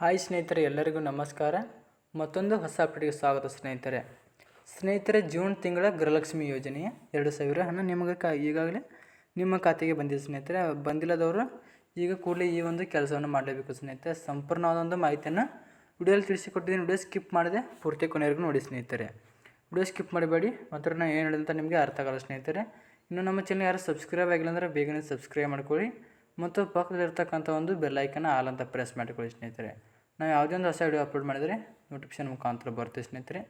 Hi ಸ್ನೇಹಿತರೆ, ಎಲ್ಲರಿಗೂ ನಮಸ್ಕಾರ. ಮತ್ತೊಂದು ಹೊಸ ಅಪ್ಡೇಟ್ಗೆ ಸ್ವಾಗತ ಸ್ನೇಹಿತರೆ. ಜೂನ್ ತಿಂಗಳ ಗೃಹಲಕ್ಷ್ಮಿ ಯೋಜನೆಯ 2,000 ಹಣ ನಿಮಗೆ ಈಗಾಗಲೇ ನಿಮ್ಮ ಖಾತೆಗೆ ಬಂದಿದೆ ಸ್ನೇಹಿತರೆ. ಬಂದಿಲ್ಲದವರು ಈಗ ಕೂಡಲೇ ಈ ಒಂದು ಕೆಲಸವನ್ನು ಮಾಡಲೇಬೇಕು ಸ್ನೇಹಿತರೆ. ಸಂಪೂರ್ಣವಾದ ಒಂದು ಮಾಹಿತಿಯನ್ನು ವಿಡಿಯೋಲಿ ತಿಳಿಸಿಕೊಟ್ಟಿದ್ದೀನಿ. ವಿಡಿಯೋ ಸ್ಕಿಪ್ ಮಾಡಿದೆ ಪೂರ್ತಿ ಕೊನೆವರೆಗೂ ನೋಡಿ ಸ್ನೇಹಿತರೆ. ವಿಡಿಯೋ ಸ್ಕಿಪ್ ಮಾಡಬೇಡಿ, ಮಾತ್ರ ನಾನು ಏನು ಹೇಳಿದಂತ ನಿಮಗೆ ಅರ್ಥ ಆಗಲ್ಲ ಸ್ನೇಹಿತರೆ. ಇನ್ನು ನಮ್ಮ ಚಾನಲ್ ಯಾರು ಸಬ್ಸ್ಕ್ರೈಬ್ ಆಗಿಲ್ಲ ಅಂದರೆ ಬೇಗನೆ ಸಬ್ಸ್ಕ್ರೈಬ್ ಮಾಡ್ಕೊಳ್ಳಿ ಮತ್ತು ಪಕ್ಕದಲ್ಲಿರ್ತಕ್ಕಂಥ ಒಂದು ಬೆಲ್ಲೈಕನ್ನ ಆಲ್ ಅಂತ ಪ್ರೆಸ್ ಮಾಡಿಕೊಳ್ಳಿ ಸ್ನೇಹಿತರೆ. ನಾವು ಯಾವುದೇ ಒಂದು ಹೊಸ ವಿಡಿಯೋ ಅಪ್ಲೋಡ್ ಮಾಡಿದರೆ ನೋಟಿಫಿಕೇಶನ್ ಮುಖಾಂತರ ಬರುತ್ತೆ ಸ್ನೇಹಿತರೆ.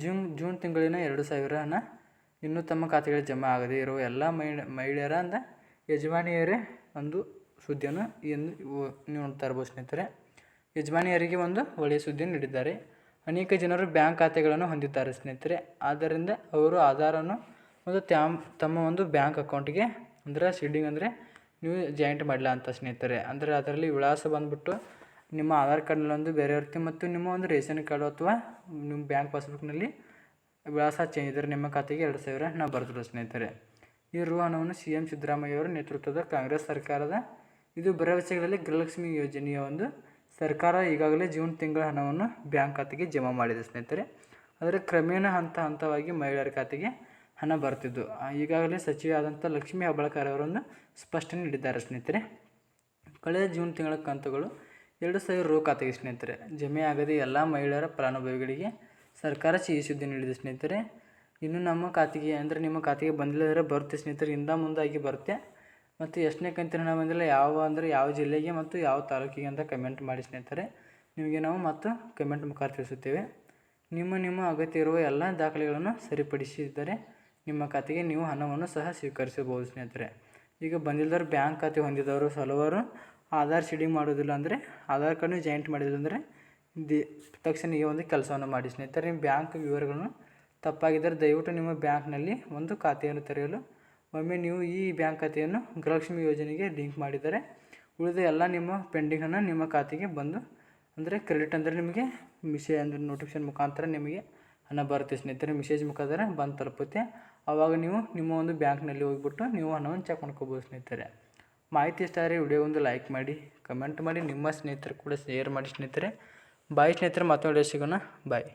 ಜೂನ್ ತಿಂಗಳಿನ 2,000 ಹಣ ಇನ್ನೂ ತಮ್ಮ ಖಾತೆಗಳಿಗೆ ಜಮಾ ಆಗದೇ ಇರುವ ಎಲ್ಲ ಮಹಿಳೆಯರ ಯಜಮಾನಿಯರೇ ಒಂದು ಸುದ್ದಿಯನ್ನು ನೀವು ನೋಡ್ತಾ ಇರ್ಬೋದು ಸ್ನೇಹಿತರೆ. ಯಜಮಾನಿಯರಿಗೆ ಒಂದು ಒಳ್ಳೆಯ ಸುದ್ದಿಯನ್ನು ನೀಡಿದ್ದಾರೆ. ಅನೇಕ ಜನರು ಬ್ಯಾಂಕ್ ಖಾತೆಗಳನ್ನು ಹೊಂದಿದ್ದಾರೆ ಸ್ನೇಹಿತರೆ. ಆದ್ದರಿಂದ ಅವರು ಆಧಾರನ್ನು ಒಂದು ತಮ್ಮ ಒಂದು ಬ್ಯಾಂಕ್ ಅಕೌಂಟಿಗೆ ಅಂದರೆ ಸೀಡಿಂಗ್ ಅಂದರೆ ನೀವು ಜಾಯಿಂಟ್ ಮಾಡಲ್ಲ ಅಂತ ಸ್ನೇಹಿತರೆ. ಅಂದರೆ ಅದರಲ್ಲಿ ವಿಳಾಸ ಬಂದುಬಿಟ್ಟು ನಿಮ್ಮ ಆಧಾರ್ ಕಾರ್ಡ್ನಲ್ಲಿ ಒಂದು ಬೇರೆ ಇರುತ್ತೆ ಮತ್ತು ನಿಮ್ಮ ಒಂದು ರೇಷನ್ ಕಾರ್ಡು ಅಥವಾ ನಿಮ್ಮ ಬ್ಯಾಂಕ್ ಪಾಸ್ಬುಕ್ನಲ್ಲಿ ವಿಳಾಸ ಚೇಂಜ್ ಇದ್ದರೆ ನಿಮ್ಮ ಖಾತೆಗೆ 2,000 ಹಣ ಬರ್ತದೆ ಸ್ನೇಹಿತರೆ. ಈ ಹಣವನ್ನು CM ಸಿದ್ದರಾಮಯ್ಯವರ ನೇತೃತ್ವದ ಕಾಂಗ್ರೆಸ್ ಸರ್ಕಾರದ ಇದು ಭರವಸೆಗಳಲ್ಲಿ ಗೃಹಲಕ್ಷ್ಮಿ ಯೋಜನೆಯ ಒಂದು ಸರ್ಕಾರ ಈಗಾಗಲೇ ಜೂನ್ ತಿಂಗಳ ಹಣವನ್ನು ಬ್ಯಾಂಕ್ ಖಾತೆಗೆ ಜಮಾ ಮಾಡಿದೆ ಸ್ನೇಹಿತರೆ. ಆದರೆ ಕ್ರಮೇಣ ಹಂತವಾಗಿ ಮಹಿಳೆಯರ ಖಾತೆಗೆ ಹಣ ಬರ್ತಿದ್ದು ಈಗಾಗಲೇ ಸಚಿವೆ ಆದಂಥ ಲಕ್ಷ್ಮೀ ಹೆಬ್ಬಾಳ್ಕರ್ ಅವರನ್ನು ಸ್ಪಷ್ಟನೆ ನೀಡಿದ್ದಾರೆ ಸ್ನೇಹಿತರೆ. ಕಳೆದ ಜೂನ್ ತಿಂಗಳ ಕಂತುಗಳು 2,000 ರು ಖಾತೆಗೆ ಸ್ನೇಹಿತರೆ ಜಮೆ ಆಗದೆ ಎಲ್ಲ ಮಹಿಳೆಯರ ಫಲಾನುಭವಿಗಳಿಗೆ ಸರ್ಕಾರ ಸಿಹಿ ಸುದ್ದಿ ನೀಡಿದೆ ಸ್ನೇಹಿತರೆ. ಇನ್ನು ನಮ್ಮ ಖಾತೆಗೆ ಅಂದರೆ ನಿಮ್ಮ ಖಾತೆಗೆ ಬಂದಿಲ್ಲದ್ರೆ ಬರುತ್ತೆ ಸ್ನೇಹಿತರೆ, ಮುಂದಾಗಿ ಬರುತ್ತೆ. ಮತ್ತು ಎಷ್ಟನೇ ಕಂತಿನ ಹಣ ಬಂದಿಲ್ಲ, ಯಾವ ಜಿಲ್ಲೆಗೆ ಮತ್ತು ಯಾವ ತಾಲೂಕಿಗೆ ಅಂತ ಕಮೆಂಟ್ ಮಾಡಿ ಸ್ನೇಹಿತರೆ. ನಿಮಗೆ ನಾವು ಮತ್ತು ಕಮೆಂಟ್ ಮುಖಾಂತರ ತಿಳಿಸುತ್ತೇವೆ. ನಿಮ್ಮ ಅಗತ್ಯ ಇರುವ ಎಲ್ಲ ದಾಖಲೆಗಳನ್ನು ಸರಿಪಡಿಸಿದರೆ ನಿಮ್ಮ ಖಾತೆಗೆ ನೀವು ಹಣವನ್ನು ಸಹ ಸ್ವೀಕರಿಸಬಹುದು ಸ್ನೇಹಿತರೆ. ಈಗ ಬಂದಿಲ್ಲದವರು ಬ್ಯಾಂಕ್ ಖಾತೆ ಹೊಂದಿದವರು ಹಲವಾರು ಆಧಾರ್ ಸೀಡಿಂಗ್ ಮಾಡೋದಿಲ್ಲ ಅಂದರೆ ಆಧಾರ್ ಕಾರ್ಡ್ನ ಜಾಯಿಂಟ್ ಮಾಡಿದಿಲ್ಲ ಅಂದರೆ ತಕ್ಷಣ ಈ ಒಂದು ಕೆಲಸವನ್ನು ಮಾಡಿ ಸ್ನೇಹಿತರೆ. ನಿಮ್ಮ ಬ್ಯಾಂಕ್ ವಿವರಗಳನ್ನು ತಪ್ಪಾಗಿದ್ದರೆ ದಯವಿಟ್ಟು ನಿಮ್ಮ ಬ್ಯಾಂಕ್ನಲ್ಲಿ ಒಂದು ಖಾತೆಯನ್ನು ತೆರೆಯಲು ಒಮ್ಮೆ ನೀವು ಈ ಬ್ಯಾಂಕ್ ಖಾತೆಯನ್ನು ಗೃಹಲಕ್ಷ್ಮಿ ಯೋಜನೆಗೆ ಲಿಂಕ್ ಮಾಡಿದರೆ ಉಳಿದ ಎಲ್ಲ ನಿಮ್ಮ ಪೆಂಡಿಂಗ್ ಹಣ ನಿಮ್ಮ ಖಾತೆಗೆ ಬಂದು ಅಂದರೆ ಕ್ರೆಡಿಟ್ ಅಂದರೆ ನಿಮಗೆ ಅಂದರೆ ನೋಟಿಫಿಕೇಶನ್ ಮುಖಾಂತರ ನಿಮಗೆ ಹಣ ಬರುತ್ತೆ ಸ್ನೇಹಿತರೆ. ಮೆಸೇಜ್ ಮುಖಾಂತರ ಬಂದು ತಲುಪುತ್ತೆ. ಆವಾಗ ನೀವು ನಿಮ್ಮ ಒಂದು ಬ್ಯಾಂಕ್ನಲ್ಲಿ ಹೋಗಿಬಿಟ್ಟು ನೀವು ಹಣವನ್ನು ಚೆಕ್ ಮಾಡ್ಕೋಬೋದು ಸ್ನೇಹಿತರೆ. ಮಾಹಿತಿ ಇಷ್ಟ ಆದರೆ ವಿಡಿಯೋ ಒಂದು ಲೈಕ್ ಮಾಡಿ, ಕಮೆಂಟ್ ಮಾಡಿ, ನಿಮ್ಮ ಸ್ನೇಹಿತರು ಕೂಡ ಶೇರ್ ಮಾಡಿ ಸ್ನೇಹಿತರೆ. ಬಾಯ್ ಸ್ನೇಹಿತರೆ, ಮತ್ತೊಂದು ವಿಡಿಯೋ ಸಿಗೋಣ. ಬಾಯ್.